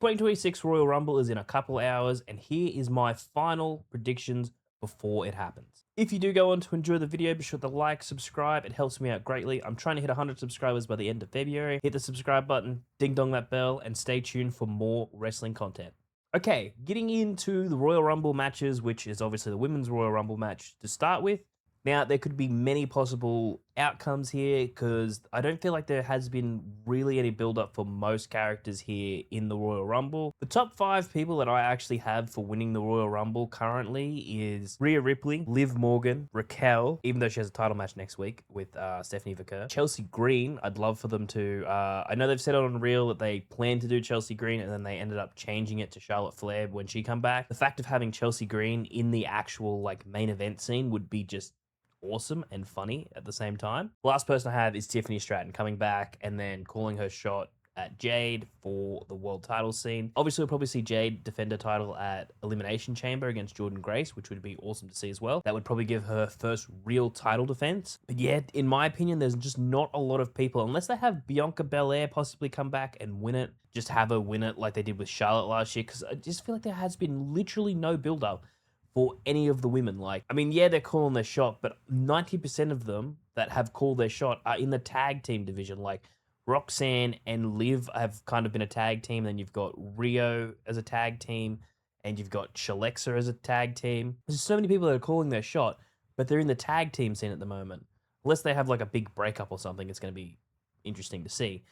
2026 Royal Rumble is in a couple hours, and here is my final predictions before it happens. If you do go on to enjoy the video, be sure to like, subscribe. It helps me out greatly. I'm trying to hit 100 subscribers by the end of February. Hit the subscribe button, ding dong that bell, and stay tuned for more wrestling content. Okay, getting into the Royal Rumble matches, which is obviously the Women's Royal Rumble match to start with. Now, there could be many possible outcomes here because I don't feel like there has been really any build-up for most characters here in the Royal Rumble. The top 5 people that I actually have for winning the Royal Rumble currently is Rhea Ripley, Liv Morgan, Raquel, even though she has a title match next week with Stephanie Vaquer, Chelsea Green. I'd love for them to, I know they've said it on Reel that they planned to do Chelsea Green and then they ended up changing it to Charlotte Flair when she come back. The fact of having Chelsea Green in the actual like main event scene would be just awesome and funny at the same time. The last person I have is Tiffany Stratton coming back and then calling her shot at Jade for the world title scene. Obviously, we'll probably see Jade defend her title at Elimination Chamber against Jordan Grace, which would be awesome to see as well. That would probably give her first real title defense. But yeah, in my opinion, there's just not a lot of people, unless they have Bianca Belair possibly come back and win it, just have her win it like they did with Charlotte last year, because I just feel like there has been literally no build-up for any of the women. Like, I mean, yeah, they're calling their shot, but 90% of them that have called their shot are in the tag team division. Like, Roxanne and Liv have kind of been a tag team. Then you've got Rio as a tag team, and you've got Shalexa as a tag team. There's so many people that are calling their shot, but they're in the tag team scene at the moment. Unless they have like a big breakup or something, it's going to be interesting to see.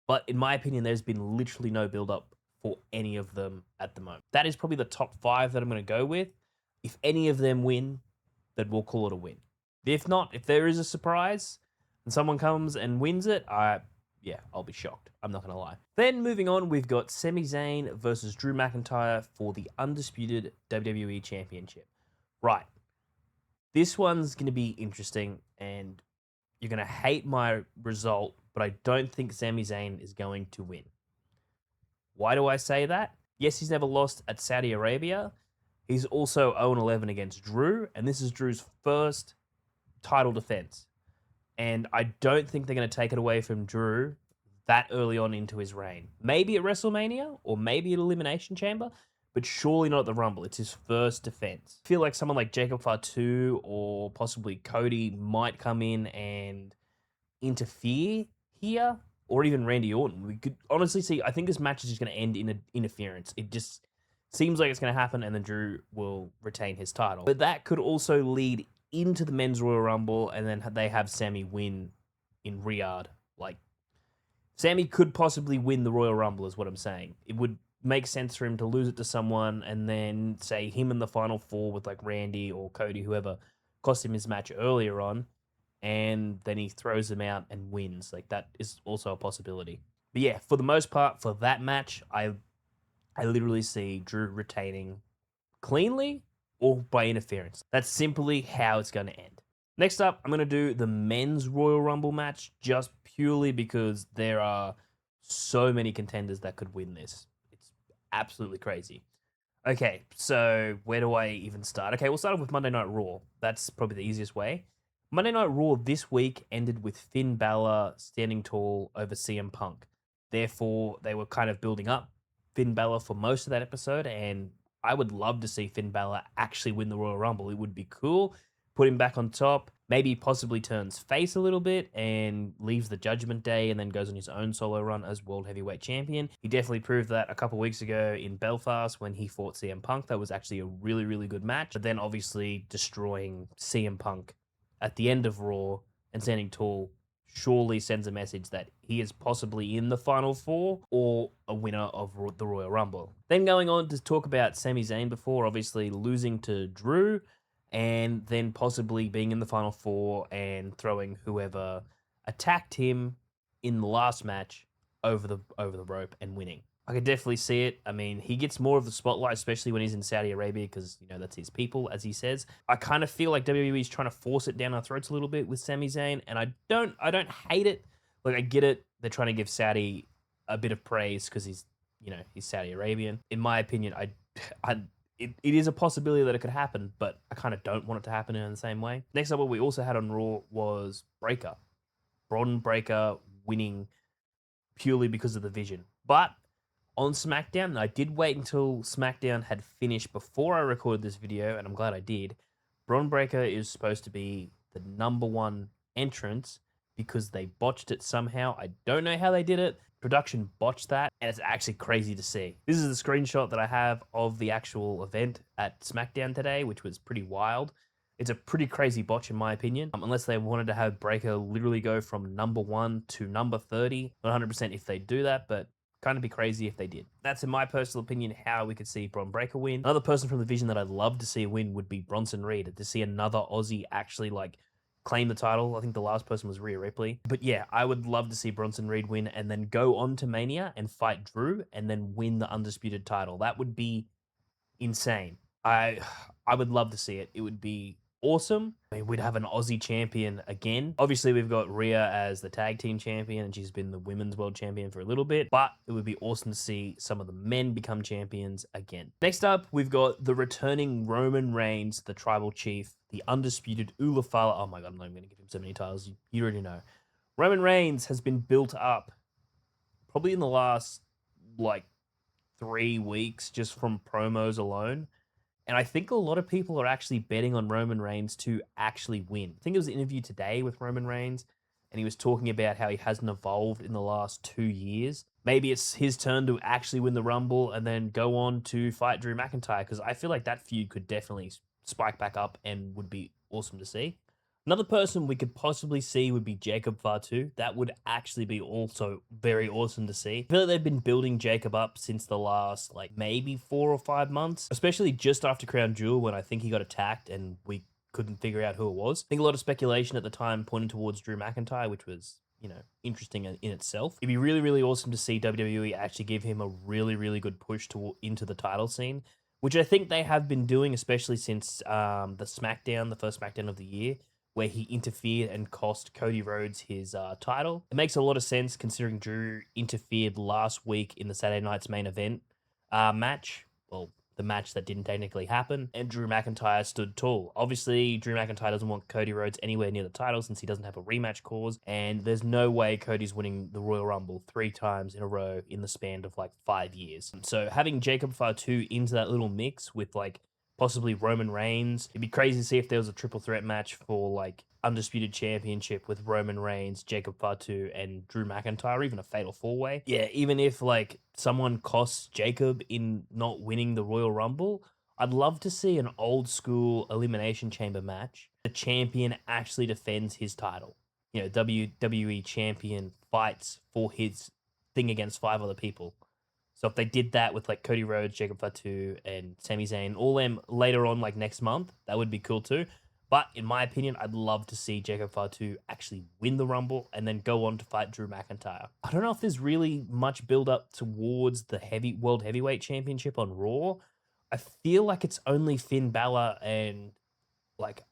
But in my opinion, there's been literally no build-up for any of them at the moment. That is probably the top 5 that I'm going to go with. If any of them win, then we'll call it a win. If not, if there is a surprise and someone comes and wins it, I'll be shocked. I'm not going to lie. Then moving on, we've got Sami Zayn versus Drew McIntyre for the undisputed WWE Championship. Right. This one's going to be interesting, and you're going to hate my result, but I don't think Sami Zayn is going to win. Why do I say that? Yes, he's never lost at Saudi Arabia. He's also 0-11 against Drew, and this is Drew's first title defense. And I don't think they're going to take it away from Drew that early on into his reign. Maybe at WrestleMania, or maybe at Elimination Chamber, but surely not at the Rumble. It's his first defense. I feel like someone like Jacob Fatu or possibly Cody might come in and interfere here, or even Randy Orton. We could honestly see, I think this match is just going to end in an interference. It just seems like it's going to happen, and then Drew will retain his title. But that could also lead into the Men's Royal Rumble, and then they have Sami win in Riyadh. Like, Sami could possibly win the Royal Rumble is what I'm saying. It would make sense for him to lose it to someone, and then say him in the Final 4 with like Randy or Cody, whoever cost him his match earlier on, and then he throws them out and wins. Like, that is also a possibility. But yeah, for the most part, for that match, I literally see Drew retaining cleanly or by interference. That's simply how it's going to end. Next up, I'm going to do the Men's Royal Rumble match, just purely because there are so many contenders that could win this. It's absolutely crazy. Okay, so where do I even start? Okay, we'll start off with Monday Night Raw. That's probably the easiest way. Monday Night Raw this week ended with Finn Balor standing tall over CM Punk. Therefore, they were kind of building up Finn Balor for most of that episode, and I would love to see Finn Balor actually win the Royal Rumble. It would be cool. Put him back on top. Maybe possibly turns face a little bit and leaves the Judgment Day and then goes on his own solo run as World Heavyweight Champion. He definitely proved that a couple weeks ago in Belfast when he fought CM Punk. That was actually a really, really good match. But then obviously destroying CM Punk at the end of Raw and standing tall surely sends a message that he is possibly in the Final 4 or a winner of the Royal Rumble. Then going on to talk about Sami Zayn before obviously losing to Drew, and then possibly being in the Final 4 and throwing whoever attacked him in the last match over the rope and winning. I could definitely see it. I mean, he gets more of the spotlight, especially when he's in Saudi Arabia, because, you know, that's his people, as he says. I kind of feel like WWE is trying to force it down our throats a little bit with Sami Zayn, and I don't hate it. Like, I get it. They're trying to give Saudi a bit of praise because he's Saudi Arabian. In my opinion, it is a possibility that it could happen, but I kind of don't want it to happen in the same way. Next up, what we also had on Raw was Breakker. Braun Breakker winning purely because of the vision. But on SmackDown, and I did wait until SmackDown had finished before I recorded this video, and I'm glad I did. Braun Breaker is supposed to be the #1 entrance because they botched it somehow. I don't know how they did it. Production botched that, and it's actually crazy to see. This is the screenshot that I have of the actual event at SmackDown today, which was pretty wild. It's a pretty crazy botch in my opinion, unless they wanted to have Breaker literally go from #1 to number 30. Not 100% if they do that, but kind of be crazy if they did. That's in my personal opinion how we could see Braun Breaker win. Another person from the division that I'd love to see win would be Bronson Reed. To see another Aussie actually claim the title. I think the last person was Rhea Ripley. But yeah, I would love to see Bronson Reed win and then go on to Mania and fight Drew and then win the undisputed title. That would be insane. I would love to see it. It would be awesome. I mean, we'd have an Aussie champion again. Obviously, we've got Rhea as the tag team champion, and she's been the women's world champion for a little bit, but it would be awesome to see some of the men become champions again. Next up, we've got the returning Roman Reigns, the tribal chief, the undisputed Ulafala. Oh my God, I'm not even going to give him so many titles. You already know. Roman Reigns has been built up probably in the last, 3 weeks just from promos alone. And I think a lot of people are actually betting on Roman Reigns to actually win. I think it was an interview today with Roman Reigns, and he was talking about how he hasn't evolved in the last 2 years. Maybe it's his turn to actually win the Rumble and then go on to fight Drew McIntyre, because I feel like that feud could definitely spike back up and would be awesome to see. Another person we could possibly see would be Jacob Fatu. That would actually be also very awesome to see. I feel like they've been building Jacob up since the last, maybe 4 or 5 months, especially just after Crown Jewel when I think he got attacked and we couldn't figure out who it was. I think a lot of speculation at the time pointed towards Drew McIntyre, which was, interesting in itself. It'd be really, really awesome to see WWE actually give him a really, really good push into the title scene, which I think they have been doing, especially since the first SmackDown of the year, where he interfered and cost Cody Rhodes his title. It makes a lot of sense considering Drew interfered last week in the Saturday Night's main event match. Well, the match that didn't technically happen, and Drew McIntyre stood tall. Obviously, Drew McIntyre doesn't want Cody Rhodes anywhere near the title since he doesn't have a rematch clause, and there's no way Cody's winning the Royal Rumble 3 times in a row in the span of 5 years. So having Jacob Fatu into that little mix with possibly Roman Reigns. It'd be crazy to see if there was a triple threat match for Undisputed Championship with Roman Reigns, Jacob Fatu, and Drew McIntyre, even a fatal 4-way. Yeah, even if someone costs Jacob in not winning the Royal Rumble, I'd love to see an old school Elimination Chamber match. The champion actually defends his title. WWE champion fights for his thing against 5 other people. So if they did that with Cody Rhodes, Jacob Fatu, and Sami Zayn, all them later on next month, that would be cool too. But in my opinion, I'd love to see Jacob Fatu actually win the Rumble and then go on to fight Drew McIntyre. I don't know if there's really much build up towards the World Heavyweight Championship on Raw. I feel like it's only Finn Balor, and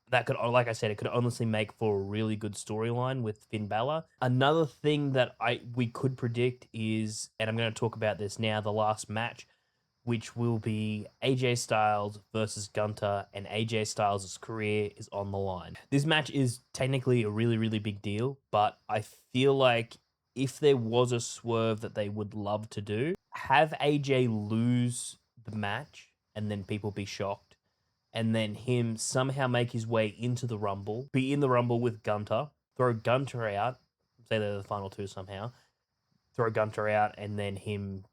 that could, like I said, it could honestly make for a really good storyline with Finn Balor. Another thing that we could predict is, and I'm going to talk about this now, the last match, which will be AJ Styles versus Gunter, and AJ Styles' career is on the line. This match is technically a really, really big deal, but I feel like if there was a swerve that they would love to do, have AJ lose the match and then people be shocked, and then him somehow make his way into the Rumble, be in the Rumble with Gunter, throw Gunter out, say they're the final 2 somehow, throw Gunter out, and then him,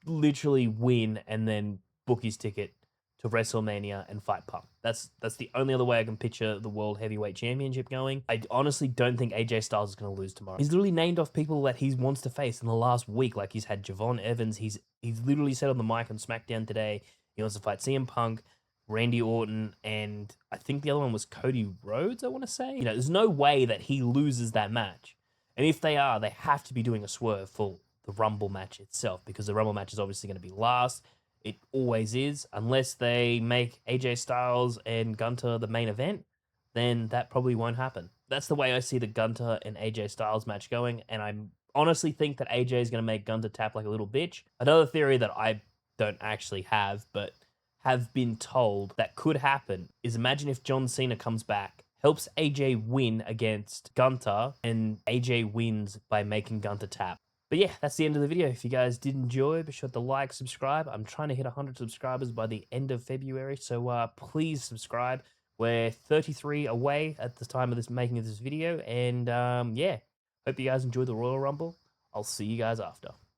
literally win and then book his ticket to WrestleMania and fight Punk. That's the only other way I can picture the World Heavyweight Championship going. I honestly don't think AJ Styles is going to lose tomorrow. He's literally named off people that he wants to face in the last week. He's had Javon Evans. He's literally said on the mic on SmackDown today he wants to fight CM Punk, Randy Orton, and I think the other one was Cody Rhodes, I want to say. There's no way that he loses that match. And if they are, they have to be doing a swerve for the Rumble match itself, because the Rumble match is obviously going to be last. It always is. Unless they make AJ Styles and Gunter the main event, then that probably won't happen. That's the way I see the Gunter and AJ Styles match going, and I honestly think that AJ is going to make Gunter tap like a little bitch. Another theory that I don't actually have, but have been told that could happen, is imagine if John Cena comes back, helps AJ win against Gunter, and AJ wins by making Gunter tap. But yeah, that's the end of the video. If you guys did enjoy, be sure to like, subscribe. I'm trying to hit 100 subscribers by the end of February, so please subscribe. We're 33 away at the time of this making of this video, and yeah, hope you guys enjoy the Royal Rumble. I'll see you guys after.